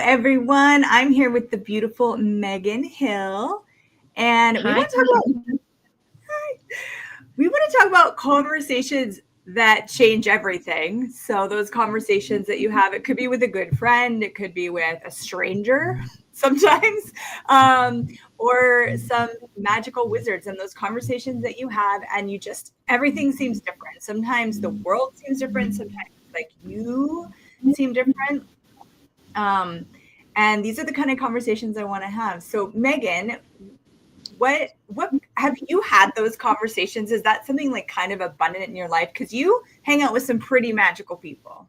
everyone. I'm here with the beautiful Megan Hill, and we Hi. want to talk about conversations that change everything. So those conversations that you have, it could be with a good friend, it could be with a stranger sometimes, or some magical wizards, and those conversations that you have, and you just everything seems different. Sometimes the world seems different. Sometimes like you seem different. Um, and these are the kind of conversations I want to have. So, Megan, what have you had those conversations? Is that something like kind of abundant in your life? Because you hang out with some pretty magical people.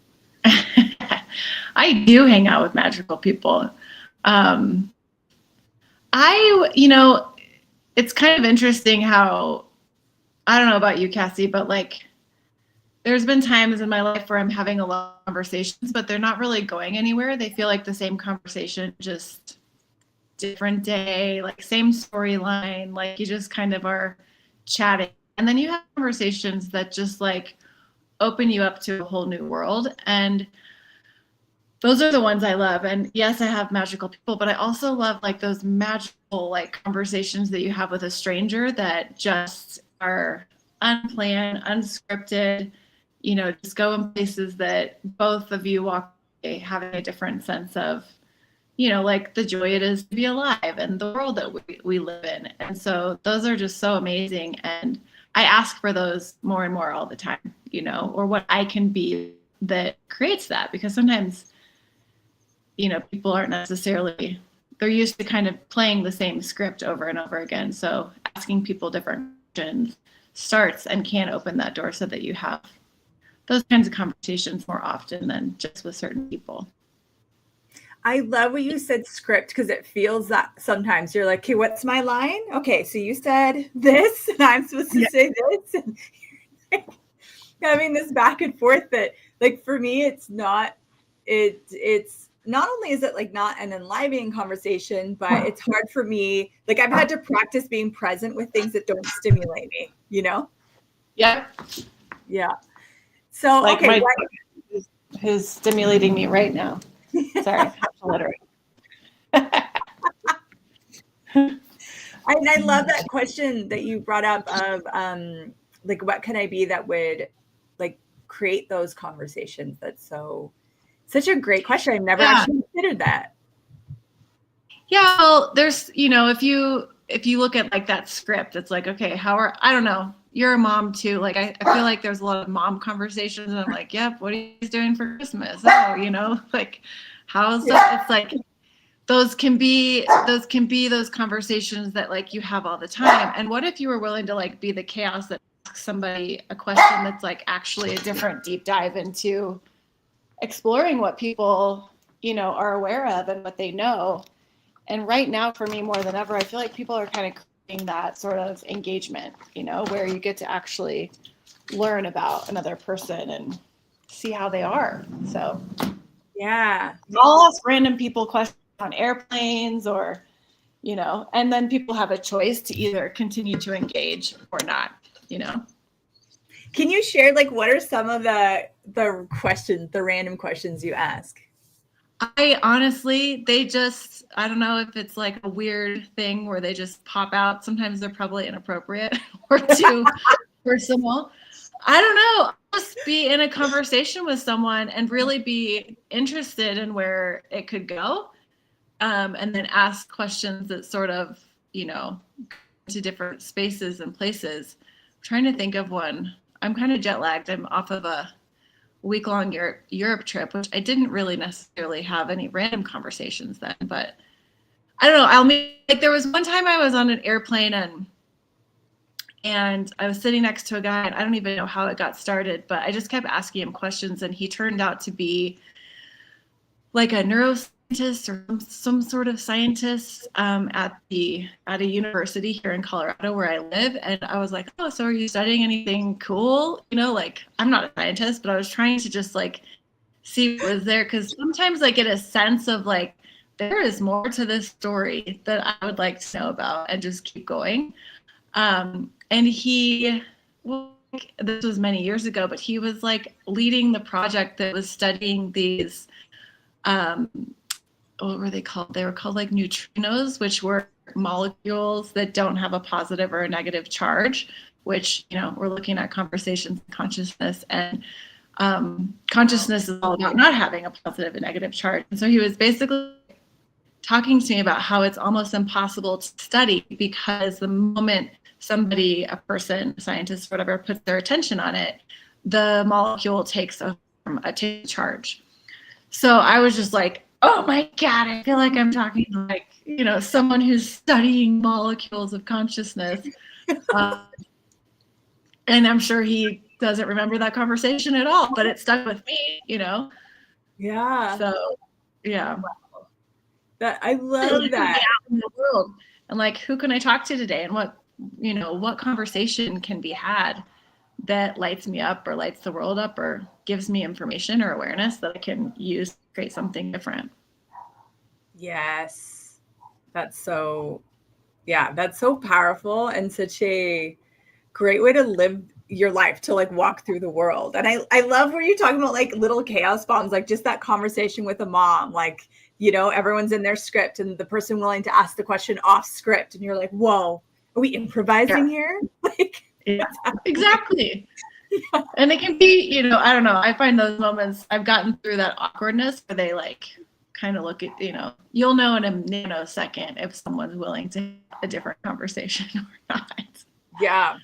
I do hang out with magical people. Um, it's kind of interesting how, I don't know about you, Cassie, but like there's been times in my life where I'm having a lot of conversations, but they're not really going anywhere. They feel like the same conversation, just different day, like same storyline, like you just kind of are chatting. And then you have conversations that just like open you up to a whole new world. And those are the ones I love. And yes, I have magical people, but I also love like those magical like conversations that you have with a stranger that just are unplanned, unscripted, just go in places that both of you walk away having a different sense of, like the joy it is to be alive and the world that we live in. And so those are just so amazing. And I ask for those more and more all the time, or what I can be that creates that, because sometimes people aren't necessarily, they're used to kind of playing the same script over and over again. So asking people different questions starts and can open that door so that you have those kinds of conversations more often than just with certain people. I love what you said script, because it feels that sometimes you're like, okay, what's my line? Okay, so you said this, and I'm supposed to say this. And having this back and forth that, like, for me, it's not only is it like not an enlivening conversation, but it's hard for me. Like, I've had to practice being present with things that don't stimulate me, Yeah. Yeah. So, like okay. Who's stimulating me right now. Sorry, literally. I love that question that you brought up of like, what can I be that would like create those conversations? That's such a great question. I've never actually considered that. Yeah, well, there's, if you look at like that script, it's like, okay, I don't know, you're a mom too. Like, I feel like there's a lot of mom conversations, and I'm like, yep, what are you doing for Christmas? Oh, like, how's that? It's like, those can be those conversations that like you have all the time. And what if you were willing to like be the chaos that asks somebody a question that's like actually a different deep dive into exploring what people, are aware of and what they know. And right now, for me, more than ever, I feel like people are kind of craving that sort of engagement, where you get to actually learn about another person and see how they are. So, yeah, I'll ask random people questions on airplanes or, and then people have a choice to either continue to engage or not, Can you share like what are some of the questions, the random questions you ask? I honestly, I don't know if it's like a weird thing where they just pop out. Sometimes they're probably inappropriate or too personal. I don't know. I'll just be in a conversation with someone and really be interested in where it could go. And then ask questions that sort of, to different spaces and places. I'm trying to think of one. I'm kind of jet lagged. I'm off of a week-long Europe trip, which I didn't really necessarily have any random conversations then, but I don't know. Like, there was one time I was on an airplane and I was sitting next to a guy, and I don't even know how it got started, but I just kept asking him questions, and he turned out to be like a neuroscientist or some sort of scientist at a university here in Colorado where I live. And I was like, oh, so are you studying anything cool? Like, I'm not a scientist, but I was trying to just like see what was there, because sometimes I get a sense of like, there is more to this story that I would like to know about, and just keep going. And this was many years ago, but he was like leading the project that was studying these what were they called? They were called like neutrinos, which were molecules that don't have a positive or a negative charge, which, we're looking at conversations and consciousness, and consciousness is all about not having a positive and negative charge. And so he was basically talking to me about how it's almost impossible to study, because the moment somebody, a person, a scientist, whatever, puts their attention on it, the molecule takes a charge. So I was just like, oh my God, I feel like I'm talking to like, someone who's studying molecules of consciousness. And I'm sure he doesn't remember that conversation at all, but it stuck with me, Yeah. So, yeah. That I love that. Out in the world. And like, who can I talk to today? And what conversation can be had that lights me up or lights the world up or gives me information or awareness that I can use to create something different. Yes. That's so powerful and such a great way to live your life, to like walk through the world. And I love where you're talking about like little chaos bombs, like just that conversation with a mom, like, everyone's in their script and the person willing to ask the question off script. And you're like, whoa, are we improvising here? Like, yeah, exactly. Yeah. And it can be, I don't know. I find those moments, I've gotten through that awkwardness where they like kind of look at, you'll know in a nanosecond if someone's willing to have a different conversation or not. Yeah.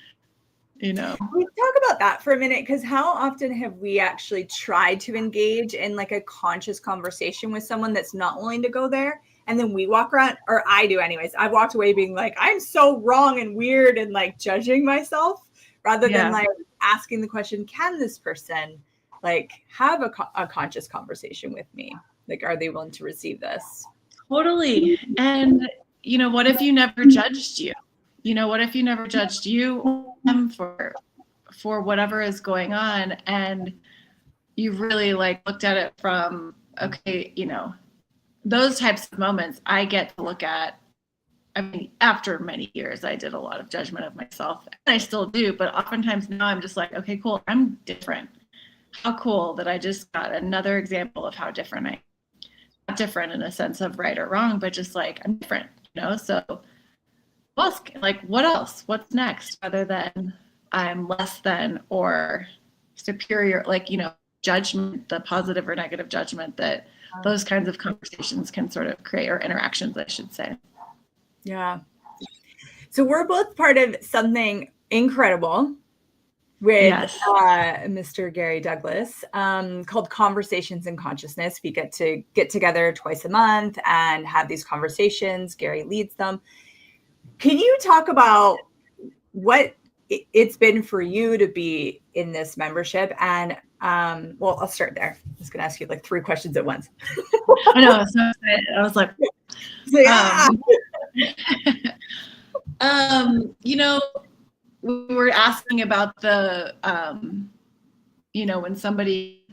We talk about that for a minute, because how often have we actually tried to engage in like a conscious conversation with someone that's not willing to go there? And then we walk around, or I do anyways. I've walked away being like, I'm so wrong and weird and like judging myself, rather than like asking the question, can this person like have a conscious conversation with me? Like, are they willing to receive this? Totally. And, what if you never judged you? What if you never judged you for whatever is going on, and you really like looked at it from, okay, those types of moments I get to look at. I mean, after many years, I did a lot of judgment of myself, and I still do, but oftentimes now I'm just like, okay, cool, I'm different. How cool that I just got another example of how different I am. Not different in a sense of right or wrong, but just like I'm different, so like, what else? What's next? Other than I'm less than or superior, like, judgment, the positive or negative judgment that those kinds of conversations can sort of create, or interactions, I should say. Yeah. So we're both part of something incredible with Mr. Gary Douglas called Conversations in Consciousness. We get together twice a month and have these conversations. Gary leads them. Can you talk about what it's been for you to be in this membership? And I'll start there. I'm just going to ask you like 3 questions at once. I know. So I was like, we were asking about the, when somebody,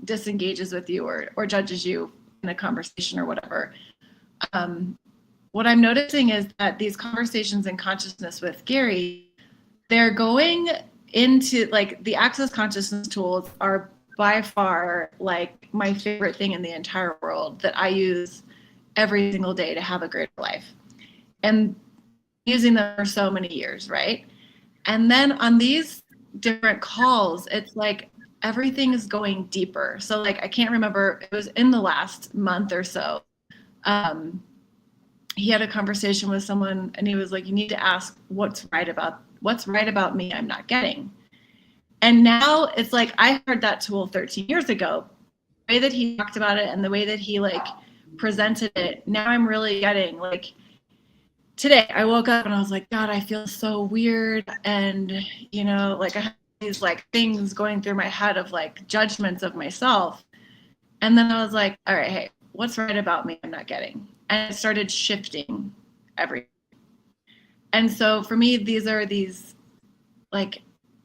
disengages with you or judges you in a conversation or whatever. What I'm noticing is that these conversations in consciousness with Gary, they're going into like the Access Consciousness tools are by far like my favorite thing in the entire world that I use every single day to have a greater life, and using them for so many years, right? And then on these different calls, it's like everything is going deeper. So like, I can't remember, it was in the last month or so. He had a conversation with someone and he was like, you need to ask what's right about me I'm not getting. And now it's like, I heard that tool 13 years ago. The way that he talked about it and the way that he like presented it, now I'm really getting like, today I woke up and I was like, God, I feel so weird. And, like I have these like things going through my head of like judgments of myself. And then I was like, all right, hey, what's right about me I'm not getting? And it started shifting everything. And so for me, these like,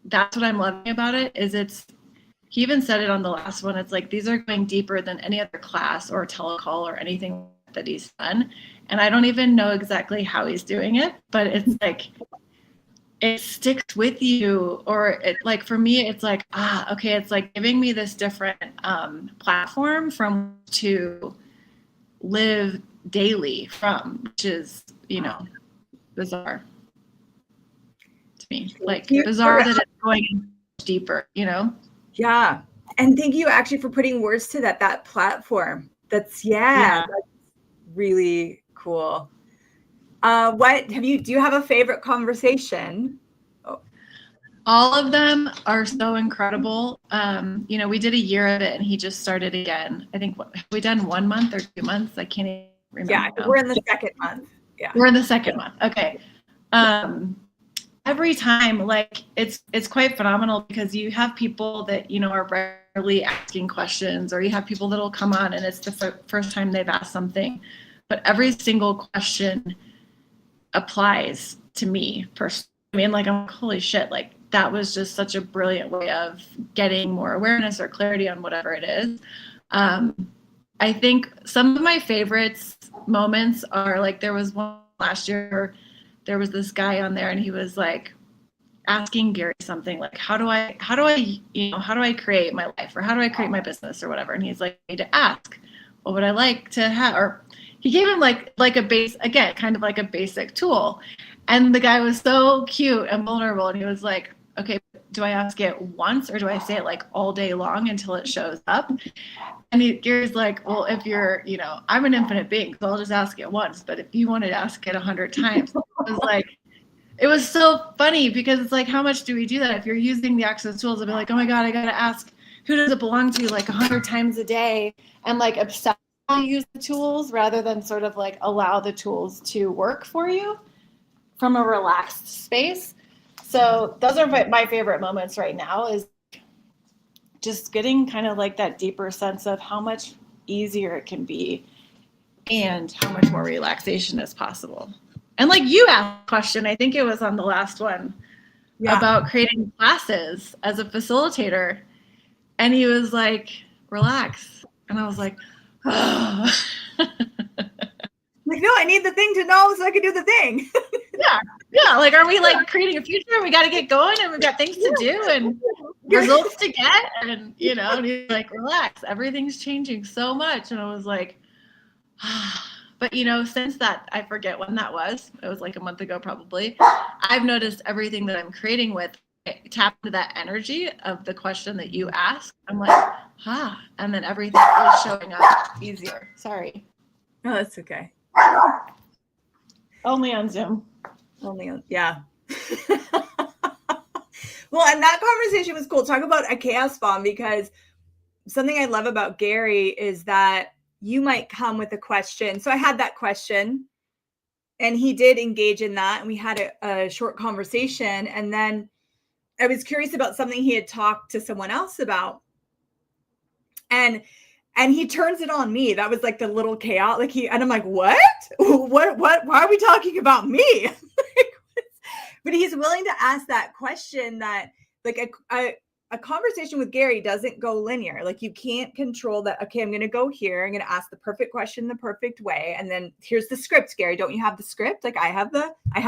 that's what I'm loving about it is he even said it on the last one. It's like, these are going deeper than any other class or telecall or anything that he's done. And I don't even know exactly how he's doing it, but it's like, it sticks with you, or it like, for me, it's like, okay, it's like giving me this different platform from to live daily from, which is, you know, bizarre to me. Like bizarre that it's going deeper, you know? Yeah. And thank you actually for putting words to that platform. That's that's really cool. Do you have a favorite conversation? All of them are so incredible. You know, we did a year of it and he just started again. I think have we done 1 month or 2 months? I can't even remember. Yeah, we're in the second month. Yeah. We're in the second month. Okay. Every time, like it's quite phenomenal because you have people that, you know, are rarely asking questions, or you have people that'll come on and it's the first time they've asked something, but every single question applies to me personally. I mean, like, I'm like, holy shit, like that was just such a brilliant way of getting more awareness or clarity on whatever it is. I think some of my favorites moments are like, there was one last year, there was this guy on there and he was like asking Gary something like, how do I create my life, or how do I create my business or whatever? And he's like, I need to ask, what would I like to have? Or he gave him like a base, again, kind of like a basic tool. And the guy was so cute and vulnerable. And he was like, okay, do I ask it once or do I say it like all day long until it shows up? And Gary's like, well, if you're, you know, I'm an infinite being, so I'll just ask it once. But if you want to ask it 100 times, it was so funny because it's like, how much do we do that? If you're using the Access tools, I'll be like, oh my God, I got to ask, who does it belong to, like 100 times a day, and like obsessively use the tools rather than sort of like allow the tools to work for you from a relaxed space. So those are my favorite moments right now, is just getting kind of like that deeper sense of how much easier it can be and how much more relaxation is possible. And like you asked a question, I think it was on the last one, about creating classes as a facilitator. And he was like, relax. And I was like, oh. Like, no, I need the thing to know so I can do the thing. Yeah. Like, are we like creating a future? We got to get going and we've got things to do and results to get. And, you know, and he's like, relax. Everything's changing so much. And I was like, but, you know, since that, I forget when that was. It was like a month ago, probably. I've noticed everything that I'm creating with, tap into that energy of the question that you asked. I'm like, and then everything is showing up easier. Sorry. No, that's okay. Only on Zoom. Yeah. Well, and that conversation was cool. Talk about a chaos bomb, because something I love about Gary is that you might come with a question. So I had that question and he did engage in that. And we had a short conversation. And then I was curious about something he had talked to someone else about. And he turns it on me. That was like the little chaos. Like and I'm like, what? Why are we talking about me? But he's willing to ask that question, that like a conversation with Gary doesn't go linear. Like, you can't control that. Okay, I'm going to go here. I'm going to ask the perfect question the perfect way. And then here's the script. Gary, don't you have the script? Like, I have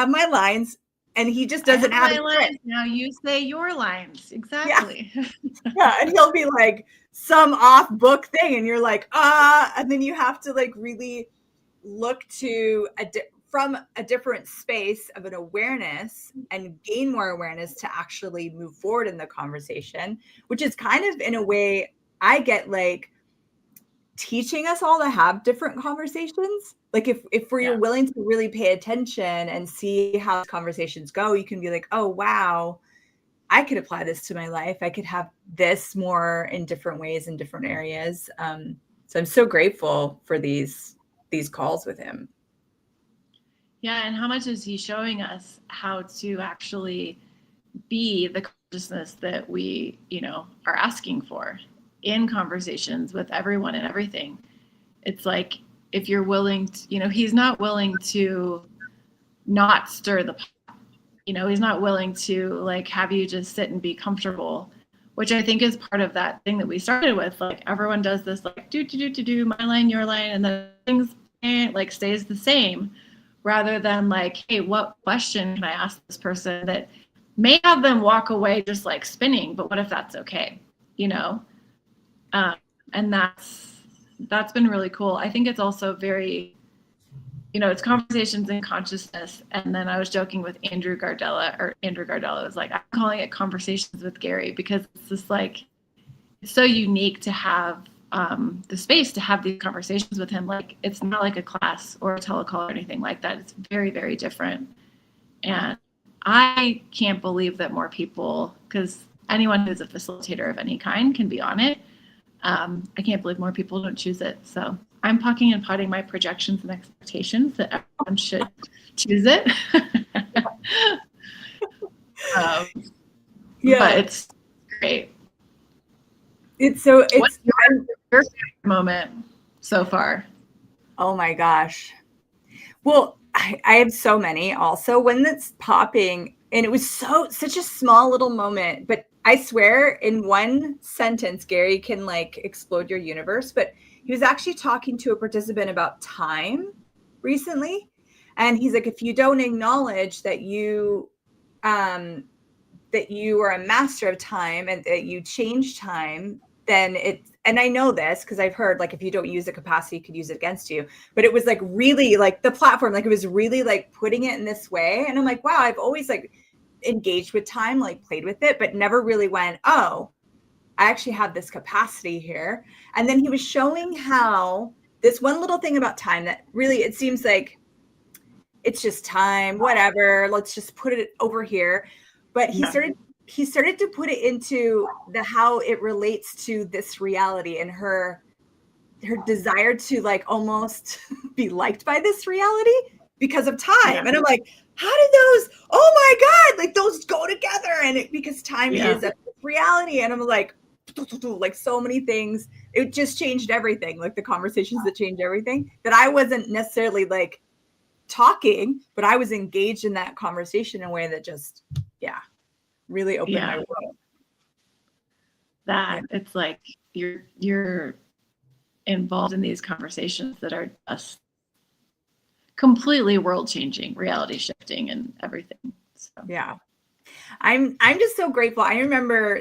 my lines, and he just doesn't have a script. Now you say your lines. Exactly. Yeah. And he'll be like some off book thing. And you're like, and then you have to like really look to from a different space of an awareness and gain more awareness to actually move forward in the conversation, which is kind of, in a way, I get like teaching us all to have different conversations. Like if you're willing to really pay attention and see how conversations go, you can be like, oh, wow, I could apply this to my life. I could have this more in different ways in different areas. So I'm so grateful for these calls with him. Yeah, and how much is he showing us how to actually be the consciousness that we, you know, are asking for in conversations with everyone and everything. It's like, if you're willing to, you know, he's not willing to not stir the pot. You know, he's not willing to like have you just sit and be comfortable, which I think is part of that thing that we started with. Like, everyone does this like do my line, your line, and then things like stays the same, rather than like, hey, what question can I ask this person that may have them walk away just like spinning, but what if that's okay? You know? And that's been really cool. I think it's also very, it's conversations in consciousness. And then I was joking with Andrew Gardella was like, I'm calling it conversations with Gary, because it's just like, it's so unique to have the space to have these conversations with him. Like, it's not like a class or a telecall or anything like that. It's very, very different. And I can't believe that more people, because anyone who's a facilitator of any kind can be on it. I can't believe more people don't choose it. So I'm pucking and putting my projections and expectations that everyone should choose it. But it's great. What's your favorite moment so far? Oh my gosh. Well, I have so many also. When that's popping, and it was such a small little moment, but I swear in one sentence, Gary can like explode your universe. But he was actually talking to a participant about time recently. And he's like, if you don't acknowledge that you are a master of time and that you change time, then and I know this because I've heard, like, if you don't use the capacity, you could use it against you. But it was like really like the platform, like it was really like putting it in this way. And I'm like, wow, I've always like engaged with time, like played with it, but never really went, oh, I actually have this capacity here. And then he was showing how this one little thing about time that really, it seems like it's just time, whatever, let's just put it over here. But he started to put it into how it relates to this reality and her desire to like almost be liked by this reality because of time. Yeah. And I'm like, how did those, oh my God, like those go together? And because time is a reality. And I'm like so many things, it just changed everything. Like the conversations that changed everything, that I wasn't necessarily like talking, but I was engaged in that conversation in a way that just, really opened my world. It's like you're involved in these conversations that are just completely world changing, reality shifting, and everything. So. Yeah. I'm just so grateful. I remember,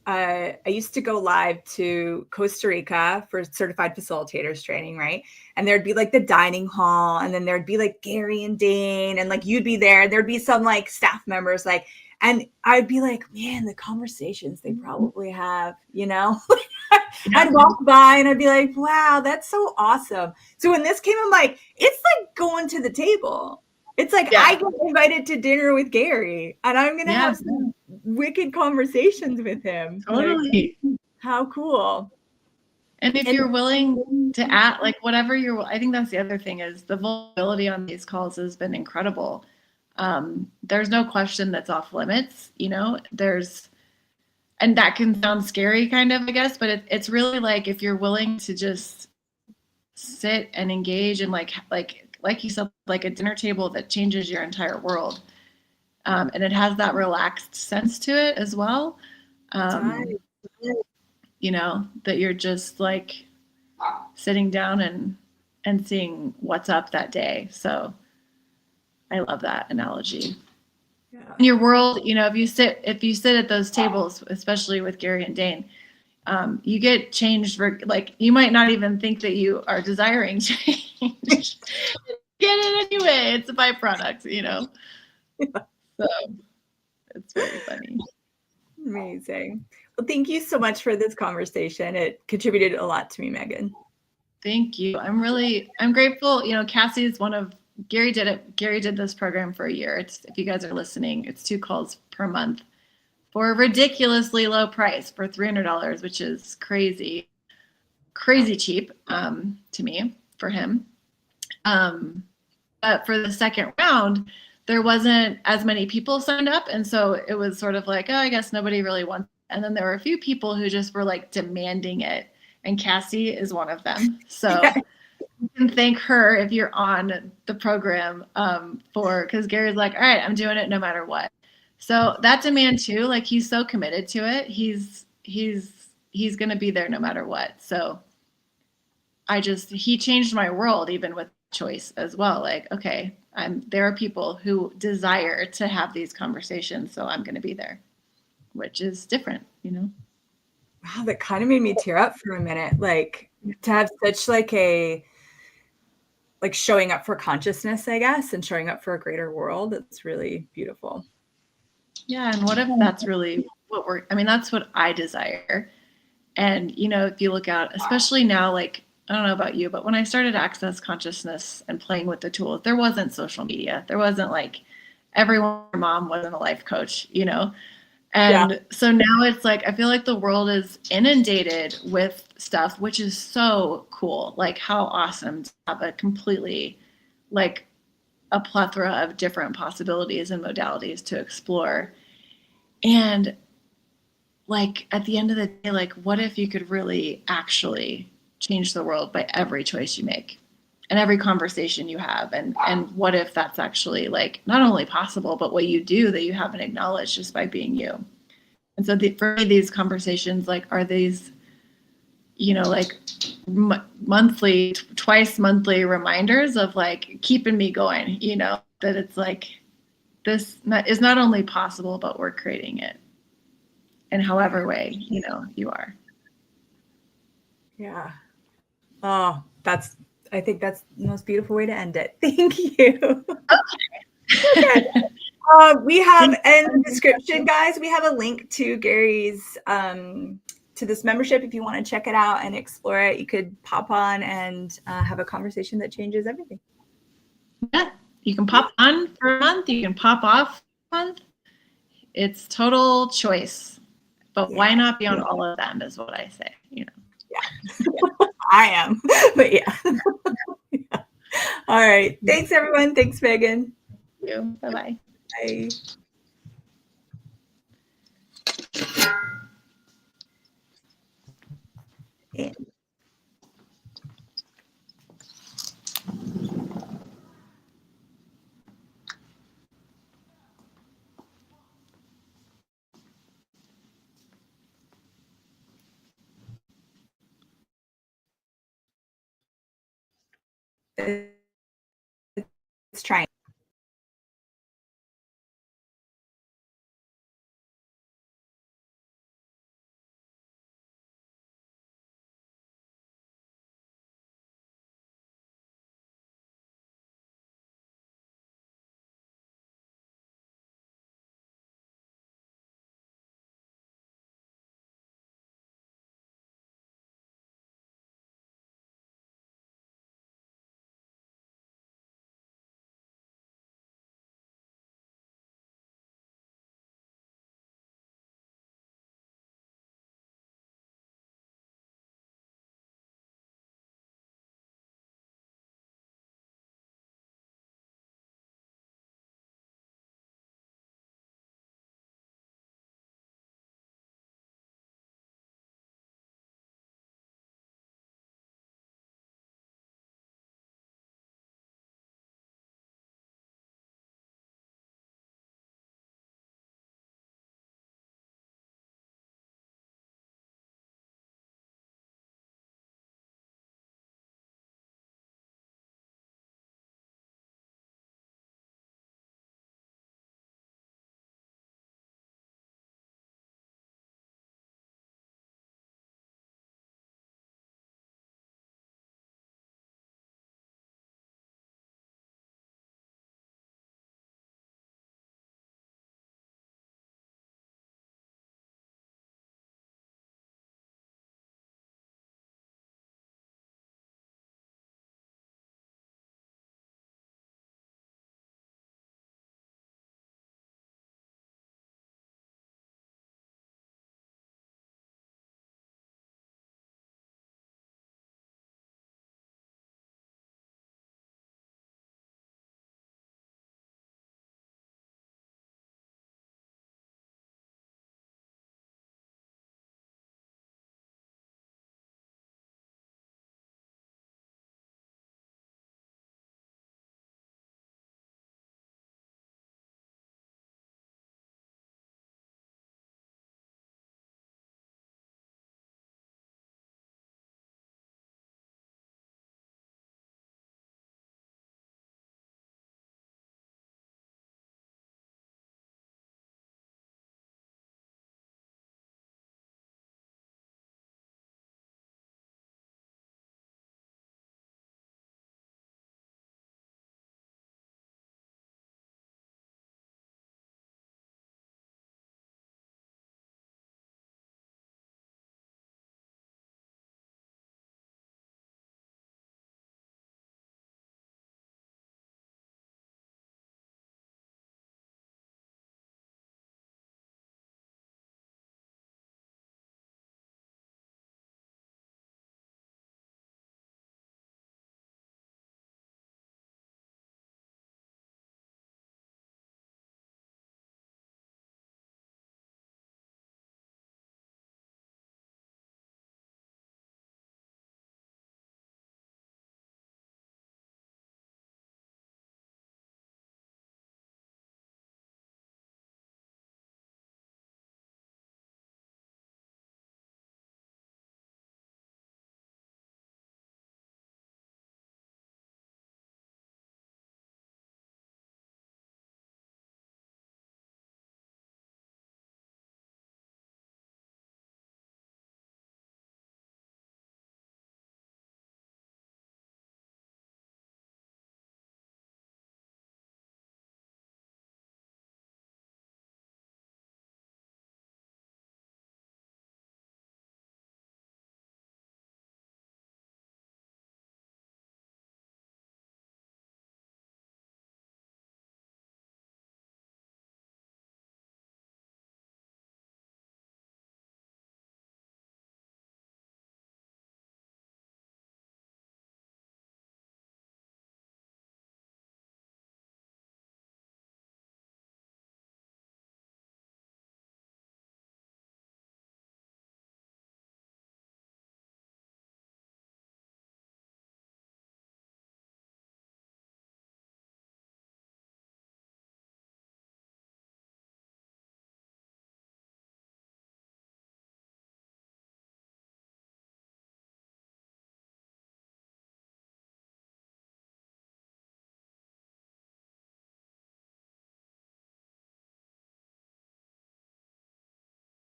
I used to go live to Costa Rica for certified facilitators training, right? And there'd be like the dining hall, and then there'd be like Gary and Dane, and like you'd be there. There'd be some like staff members, like, and I'd be like, man, the conversations they probably have, I'd walk by and I'd be like, wow, that's so awesome. So when this came, I'm like, it's like going to the table. It's like I get invited to dinner with Gary, and I'm going to have some wicked conversations with him. Totally. Like, how cool. And if you're willing to add, like whatever I think that's the other thing, is the vulnerability on these calls has been incredible. There's no question that's off limits, and that can sound scary kind of, I guess, but it's really like, if you're willing to just sit and engage and like you said, like a dinner table that changes your entire world. And it has that relaxed sense to it as well. That you're just like sitting down and seeing what's up that day. So I love that analogy. Yeah. In your world, if you sit at those tables, especially with Gary and Dane, you get changed for, like, you might not even think that you are desiring change. Get it anyway. It's a byproduct, Yeah. So it's very funny. Amazing. Well, thank you so much for this conversation. It contributed a lot to me, Megan. Thank you. I'm grateful. Cassie is Gary did it. Gary did this program for a year. If you guys are listening, it's 2 calls per month for a ridiculously low price, for $300, which is crazy cheap to me, for him. But for the second round, there wasn't as many people signed up. And so it was sort of like, oh, I guess nobody really wants it. And then there were a few people who just were like demanding it. And Cassie is one of them. So you can thank her if you're on the program because Gary's like, all right, I'm doing it no matter what. So that demand too, like, he's so committed to it. He's going to be there no matter what. So he changed my world, even with choice as well. Like, okay, there are people who desire to have these conversations, so I'm going to be there, which is different, Wow, that kind of made me tear up for a minute. Like, to have such like showing up for consciousness, I guess, and showing up for a greater world. It's really beautiful. Yeah. And what if that's really what that's what I desire. And, if you look out, especially now, like, I don't know about you, but when I started Access Consciousness and playing with the tools, there wasn't social media. There wasn't like everyone's mom wasn't a life coach, And so now it's like, I feel like the world is inundated with stuff, which is so cool. Like, how awesome to have a completely, like, a plethora of different possibilities and modalities to explore. And like, at the end of the day, like, what if you could really actually change the world by every choice you make and every conversation you have? And what if that's actually like not only possible, but what you do that you haven't acknowledged just by being you? And so for me, these conversations, like, are these, like monthly, twice monthly reminders of like keeping me going, that it's like this is not only possible, but we're creating it in however way, you are. Yeah. Oh, I think that's the most beautiful way to end it. Thank you. Okay. We have in the description, guys, we have a link to Gary's to this membership. If you want to check it out and explore it, you could pop on and have a conversation that changes everything. Yeah, you can pop on for a month, you can pop off for a month. It's total choice. But why not be on all of them is what I say, Yeah. I am. But yeah. Yeah. All right. Thanks, everyone. Thanks, Megan. Thank you. Bye-bye. Bye. It's trying.